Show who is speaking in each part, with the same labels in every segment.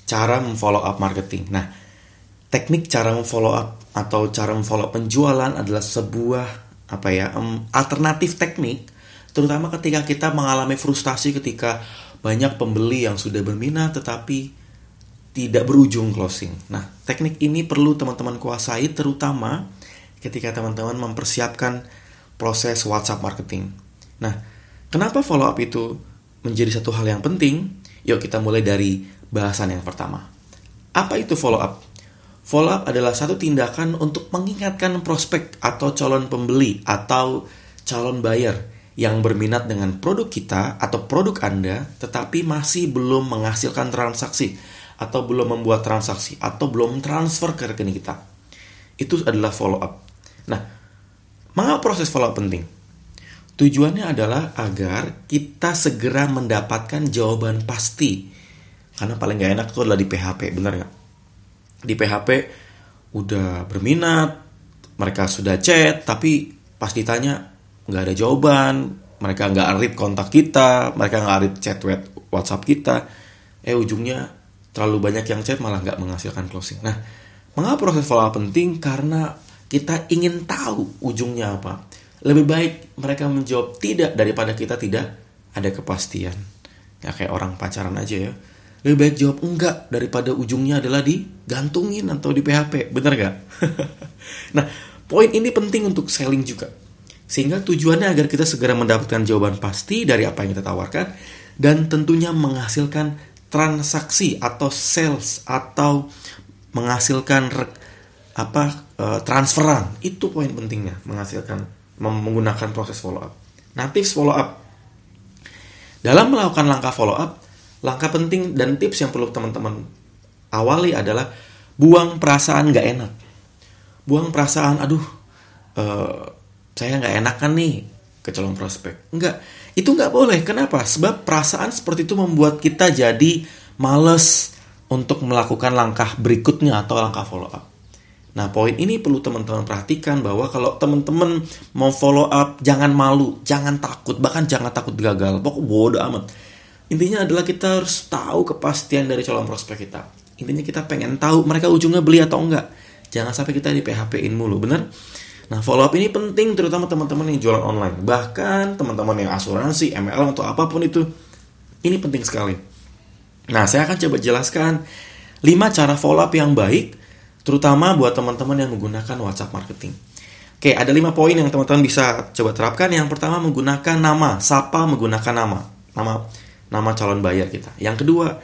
Speaker 1: cara memfollow up marketing. Nah, teknik cara memfollow up atau cara memfollow up penjualan adalah sebuah alternatif teknik, terutama ketika kita mengalami frustasi ketika banyak pembeli yang sudah berminat tetapi tidak berujung closing. Nah, teknik ini perlu teman-teman kuasai, terutama ketika teman-teman mempersiapkan proses WhatsApp marketing. Nah, kenapa follow up itu menjadi satu hal yang penting? Yuk kita mulai dari bahasan yang pertama. Apa itu follow up? Follow up adalah satu tindakan untuk mengingatkan prospek atau calon pembeli atau calon buyer yang berminat dengan produk kita atau produk Anda tetapi masih belum menghasilkan transaksi atau belum membuat transaksi atau belum transfer ke rekening kita. Itu adalah follow up. Nah, mengapa proses follow up penting? Tujuannya adalah agar kita segera mendapatkan jawaban pasti. Karena paling gak enak itu adalah di PHP, benar gak? Di PHP udah berminat, mereka sudah chat, tapi pas ditanya gak ada jawaban, mereka gak read kontak kita, mereka gak read chat WhatsApp kita, ujungnya terlalu banyak yang chat malah gak menghasilkan closing. Nah, mengapa proses follow up penting? Karena kita ingin tahu ujungnya apa. Lebih baik mereka menjawab tidak daripada kita tidak ada kepastian. Ya kayak orang pacaran aja ya. Lebih baik jawab enggak daripada ujungnya adalah digantungin atau di PHP. Bener gak? Nah, poin ini penting untuk selling juga. Sehingga tujuannya agar kita segera mendapatkan jawaban pasti dari apa yang kita tawarkan. Dan tentunya menghasilkan transaksi atau sales atau menghasilkan transferan. Itu poin pentingnya, menggunakan proses follow up. Nah, tips follow up. Dalam melakukan langkah follow up, langkah penting dan tips yang perlu teman-teman awali adalah buang perasaan gak enak. Buang perasaan, saya gak enakan nih ke calon prospek. Enggak, itu gak boleh. Kenapa? Sebab perasaan seperti itu membuat kita jadi males untuk melakukan langkah berikutnya atau langkah follow up. Nah, poin ini perlu teman-teman perhatikan bahwa kalau teman-teman mau follow up, jangan malu, jangan takut, bahkan jangan takut gagal. Pokoknya bodo amat. Intinya adalah kita harus tahu kepastian dari calon prospek kita. Intinya kita pengen tahu mereka ujungnya beli atau enggak. Jangan sampai kita di PHP-in mulu, bener? Nah, follow up ini penting terutama teman-teman yang jualan online. Bahkan teman-teman yang asuransi, MLM atau apapun itu. Ini penting sekali. Nah, saya akan coba jelaskan 5 cara follow up yang baik, terutama buat teman-teman yang menggunakan WhatsApp marketing. Oke, ada 5 poin yang teman-teman bisa coba terapkan. Yang pertama, menggunakan nama. Sapa menggunakan nama calon buyer kita. Yang kedua,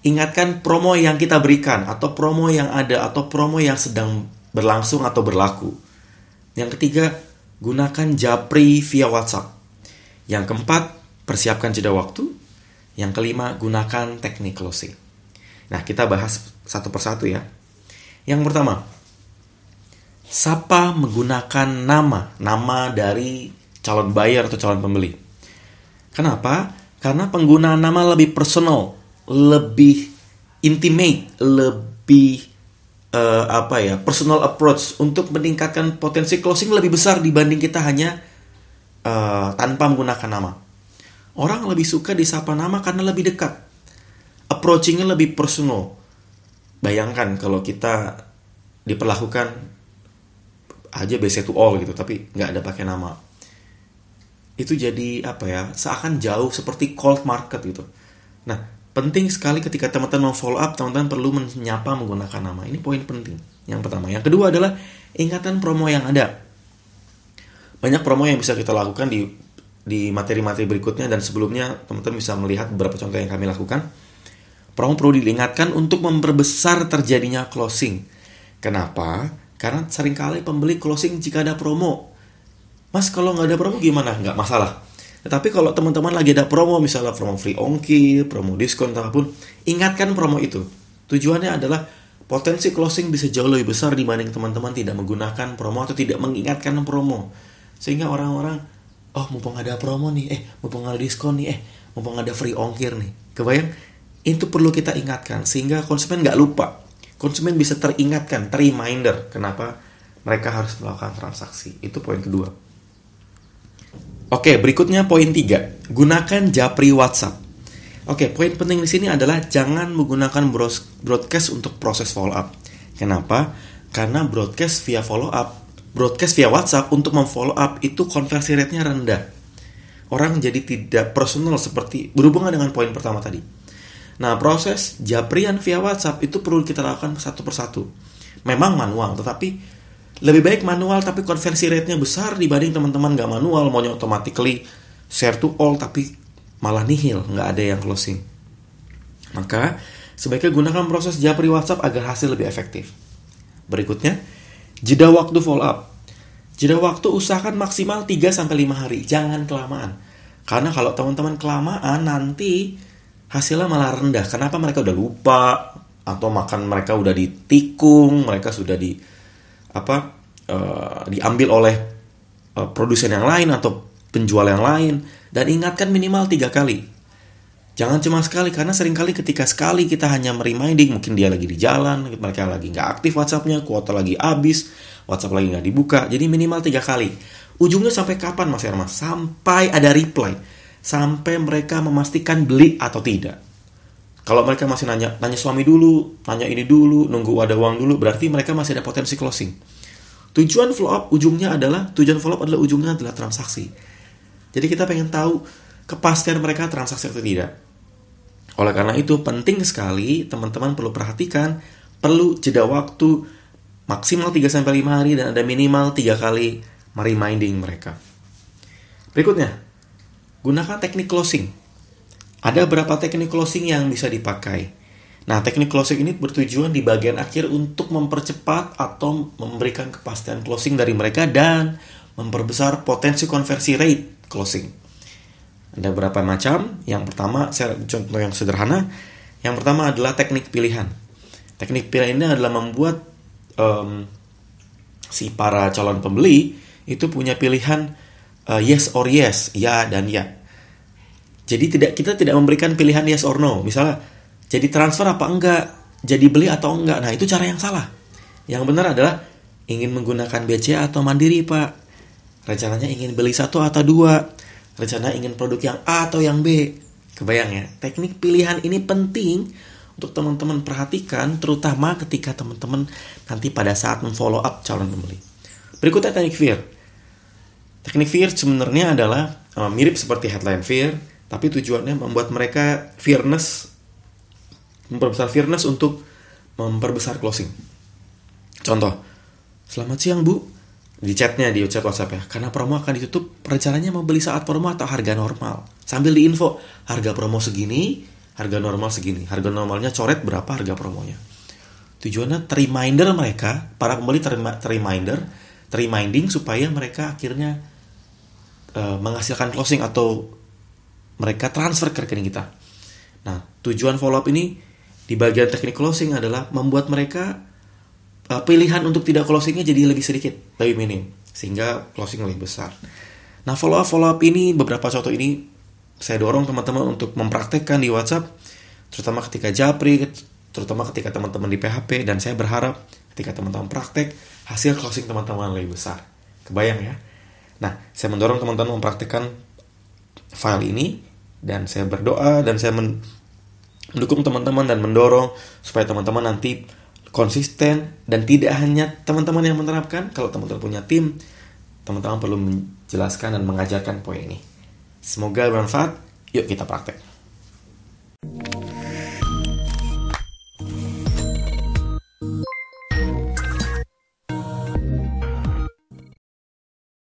Speaker 1: ingatkan promo yang kita berikan, atau promo yang ada, atau promo yang sedang berlangsung atau berlaku. Yang ketiga, gunakan japri via WhatsApp. Yang keempat, persiapkan jeda waktu. Yang kelima, gunakan teknik closing. Nah, kita bahas satu persatu ya. Yang pertama, sapa menggunakan nama dari calon buyer atau calon pembeli. Kenapa? Karena penggunaan nama lebih personal, lebih intimate, lebih personal approach untuk meningkatkan potensi closing lebih besar dibanding kita hanya tanpa menggunakan nama. Orang lebih suka disapa nama karena lebih dekat, approachingnya lebih personal. Bayangkan kalau kita diperlakukan aja BC to all gitu, tapi nggak ada pakai nama. Itu jadi seakan jauh seperti cold market gitu. Nah, penting sekali ketika teman-teman mau follow up, teman-teman perlu menyapa menggunakan nama. Ini poin penting. Yang pertama. Yang kedua adalah ingatan promo yang ada. Banyak promo yang bisa kita lakukan di materi-materi berikutnya, dan sebelumnya teman-teman bisa melihat beberapa contoh yang kami lakukan. Promo perlu diingatkan untuk memperbesar terjadinya closing. Kenapa? Karena seringkali pembeli closing jika ada promo. Mas, kalau nggak ada promo gimana? Nggak masalah. Tetapi kalau teman-teman lagi ada promo, misalnya promo free ongkir, promo diskon, apapun, ingatkan promo itu. Tujuannya adalah potensi closing bisa jauh lebih besar dibanding teman-teman tidak menggunakan promo atau tidak mengingatkan promo. Sehingga orang-orang, mumpung ada promo nih, mumpung ada diskon nih, mumpung ada free ongkir nih. Kebayang? Itu perlu kita ingatkan sehingga konsumen nggak lupa. Konsumen bisa teringatkan, reminder kenapa mereka harus melakukan transaksi. Itu poin kedua. Oke, berikutnya poin 3. Gunakan japri WhatsApp. Oke, poin penting di sini adalah jangan menggunakan broadcast untuk proses follow up. Kenapa? Karena broadcast via WhatsApp untuk memfollow up itu konversi rate-nya rendah. Orang jadi tidak personal seperti berhubungan dengan poin pertama tadi. Nah, proses japrian via WhatsApp itu perlu kita lakukan satu persatu. Memang manual, tetapi lebih baik manual tapi konversi rate-nya besar dibanding teman-teman gak manual, maunya automatically share to all tapi malah nihil, gak ada yang closing. Maka, sebaiknya gunakan proses japri WhatsApp agar hasil lebih efektif. Berikutnya, jeda waktu follow up. Jeda waktu usahakan maksimal 3-5 hari, jangan kelamaan. Karena kalau teman-teman kelamaan nanti hasilnya malah rendah. Kenapa? Mereka udah lupa, atau makan mereka udah ditikung, mereka sudah diambil oleh produsen yang lain atau penjual yang lain. Dan ingatkan minimal 3 kali. Jangan cuma sekali, karena seringkali ketika sekali kita hanya mereminding, mungkin dia lagi di jalan, mereka lagi nggak aktif WhatsApp-nya, kuota lagi habis, WhatsApp lagi nggak dibuka. Jadi minimal 3 kali. Ujungnya sampai kapan Mas Hermas? Sampai ada reply. Sampai mereka memastikan beli atau tidak. Kalau mereka masih nanya suami dulu, nanya ini dulu, nunggu ada uang dulu, berarti mereka masih ada potensi closing. Tujuan follow up adalah ujungnya adalah transaksi. Jadi kita pengen tahu kepastian mereka transaksi atau tidak. Oleh karena itu penting sekali teman-teman perlu perhatikan, perlu jeda waktu maksimal 3-5 hari dan ada minimal 3 kali mereminding mereka. Berikutnya, gunakan teknik closing. Ada beberapa teknik closing yang bisa dipakai. Nah, teknik closing ini bertujuan di bagian akhir untuk mempercepat atau memberikan kepastian closing dari mereka dan memperbesar potensi konversi rate closing. Ada beberapa macam. Yang pertama, contoh yang sederhana. Yang pertama adalah teknik pilihan. Teknik pilihan ini adalah membuat si para calon pembeli itu punya pilihan yes or yes, ya dan ya. Jadi kita tidak memberikan pilihan yes or no. Misalnya, jadi transfer apa enggak, jadi beli atau enggak. Nah, itu cara yang salah. Yang benar adalah ingin menggunakan BCA atau Mandiri, Pak. Rencananya ingin beli 1 atau 2. Rencana ingin produk yang A atau yang B. Kebayang ya? Teknik pilihan ini penting untuk teman-teman perhatikan, terutama ketika teman-teman nanti pada saat memfollow up calon pembeli. Berikutnya teknik FEAR. Teknik FEAR sebenarnya adalah mirip seperti headline FEAR, tapi tujuannya membuat mereka memperbesar fairness untuk memperbesar closing. Contoh, selamat siang Bu. Di chat WhatsApp ya, karena promo akan ditutup, rencananya mau beli saat promo atau harga normal. Sambil diinfo, harga promo segini, harga normal segini. Harga normalnya coret berapa harga promonya. Tujuannya reminder mereka, para pembeli reminding supaya mereka akhirnya menghasilkan closing atau mereka transfer ke rekening kita. Nah, tujuan follow up ini di bagian teknik closing adalah membuat mereka pilihan untuk tidak closingnya jadi lebih sedikit, lebih minim, sehingga closing lebih besar. Nah, follow up ini, beberapa contoh ini saya dorong teman-teman untuk mempraktekkan di WhatsApp, terutama ketika japri, terutama ketika teman-teman di PHP, dan saya berharap ketika teman-teman praktek, hasil closing teman-teman lebih besar. Kebayang ya? Nah, saya mendorong teman-teman mempraktekkan file ini, dan saya berdoa, dan saya mendukung teman-teman dan mendorong supaya teman-teman nanti konsisten, dan tidak hanya teman-teman yang menerapkan. Kalau teman-teman punya tim, teman-teman perlu menjelaskan dan mengajarkan poin ini. Semoga bermanfaat. Yuk kita praktek.